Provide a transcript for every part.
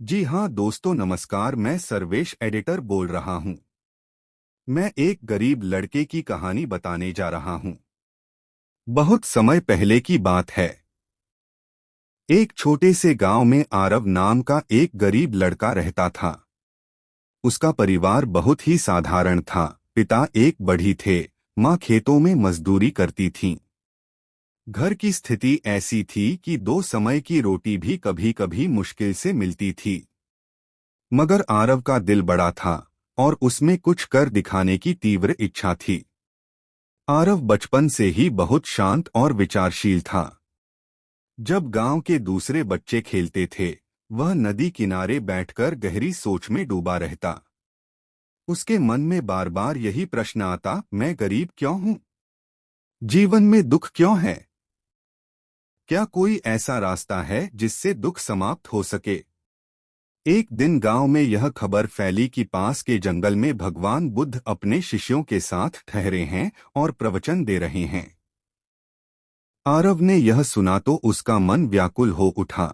जी हाँ दोस्तों, नमस्कार। मैं सर्वेश एडिटर बोल रहा हूँ। मैं एक गरीब लड़के की कहानी बताने जा रहा हूँ। बहुत समय पहले की बात है। एक छोटे से गांव में आरव नाम का एक गरीब लड़का रहता था। उसका परिवार बहुत ही साधारण था। पिता एक बढ़ई थे, माँ खेतों में मजदूरी करती थीं। घर की स्थिति ऐसी थी कि दो समय की रोटी भी कभी कभी मुश्किल से मिलती थी। मगर आरव का दिल बड़ा था और उसमें कुछ कर दिखाने की तीव्र इच्छा थी। आरव बचपन से ही बहुत शांत और विचारशील था। जब गांव के दूसरे बच्चे खेलते थे, वह नदी किनारे बैठकर गहरी सोच में डूबा रहता। उसके मन में बार बार यही प्रश्न आता, मैं गरीब क्यों हूँ? जीवन में दुख क्यों है? क्या कोई ऐसा रास्ता है जिससे दुख समाप्त हो सके? एक दिन गांव में यह खबर फैली कि पास के जंगल में भगवान बुद्ध अपने शिष्यों के साथ ठहरे हैं और प्रवचन दे रहे हैं। आरव ने यह सुना तो उसका मन व्याकुल हो उठा।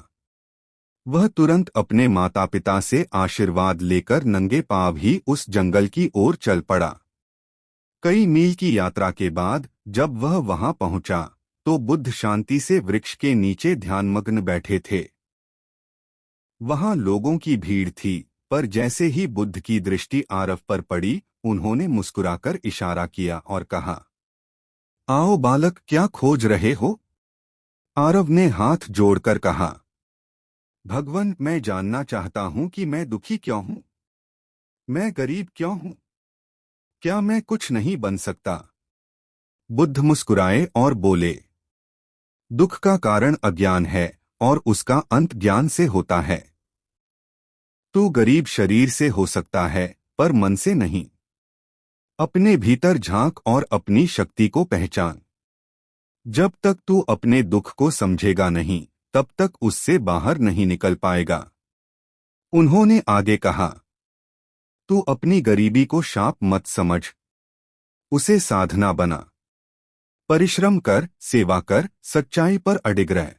वह तुरंत अपने माता पिता से आशीर्वाद लेकर नंगे पांव ही उस जंगल की ओर चल पड़ा। कई मील की यात्रा के बाद जब वह वहां पहुंचा, तो बुद्ध शांति से वृक्ष के नीचे ध्यानमग्न बैठे थे। वहां लोगों की भीड़ थी, पर जैसे ही बुद्ध की दृष्टि आरव पर पड़ी, उन्होंने मुस्कुराकर इशारा किया और कहा, आओ बालक, क्या खोज रहे हो? आरव ने हाथ जोड़कर कहा, भगवन, मैं जानना चाहता हूं कि मैं दुखी क्यों हूं। मैं गरीब क्यों हूं? क्या मैं कुछ नहीं बन सकता? बुद्ध मुस्कुराए और बोले, दुख का कारण अज्ञान है और उसका अंत ज्ञान से होता है। तू गरीब शरीर से हो सकता है, पर मन से नहीं। अपने भीतर झांक और अपनी शक्ति को पहचान। जब तक तू अपने दुख को समझेगा नहीं, तब तक उससे बाहर नहीं निकल पाएगा। उन्होंने आगे कहा, तू अपनी गरीबी को शाप मत समझ, उसे साधना बना। परिश्रम कर, सेवा कर, सच्चाई पर अडिग रह।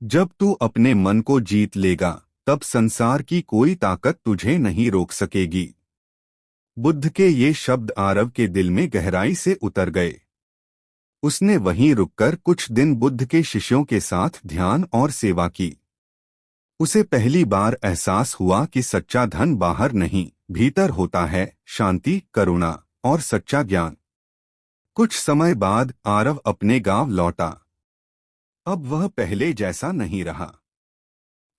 जब तू अपने मन को जीत लेगा, तब संसार की कोई ताकत तुझे नहीं रोक सकेगी। बुद्ध के ये शब्द आरव के दिल में गहराई से उतर गए। उसने वहीं रुककर कुछ दिन बुद्ध के शिष्यों के साथ ध्यान और सेवा की। उसे पहली बार एहसास हुआ कि सच्चा धन बाहर नहीं, भीतर होता है। शांति, करुणा और सच्चा ज्ञान। कुछ समय बाद आरव अपने गांव लौटा। अब वह पहले जैसा नहीं रहा।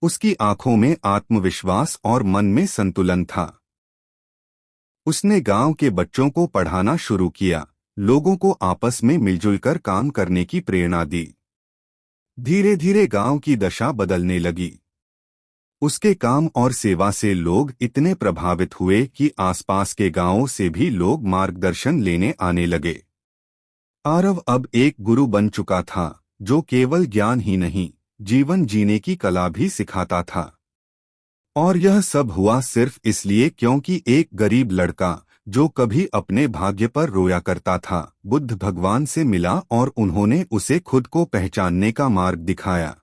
उसकी आंखों में आत्मविश्वास और मन में संतुलन था। उसने गांव के बच्चों को पढ़ाना शुरू किया, लोगों को आपस में मिलजुल कर काम करने की प्रेरणा दी। धीरे धीरे गांव की दशा बदलने लगी। उसके काम और सेवा से लोग इतने प्रभावित हुए कि आसपास के गांवों से भी लोग मार्गदर्शन लेने आने लगे। आरव अब एक गुरु बन चुका था, जो केवल ज्ञान ही नहीं, जीवन जीने की कला भी सिखाता था। और यह सब हुआ सिर्फ इसलिए क्योंकि एक गरीब लड़का, जो कभी अपने भाग्य पर रोया करता था, बुद्ध भगवान से मिला और उन्होंने उसे खुद को पहचानने का मार्ग दिखाया।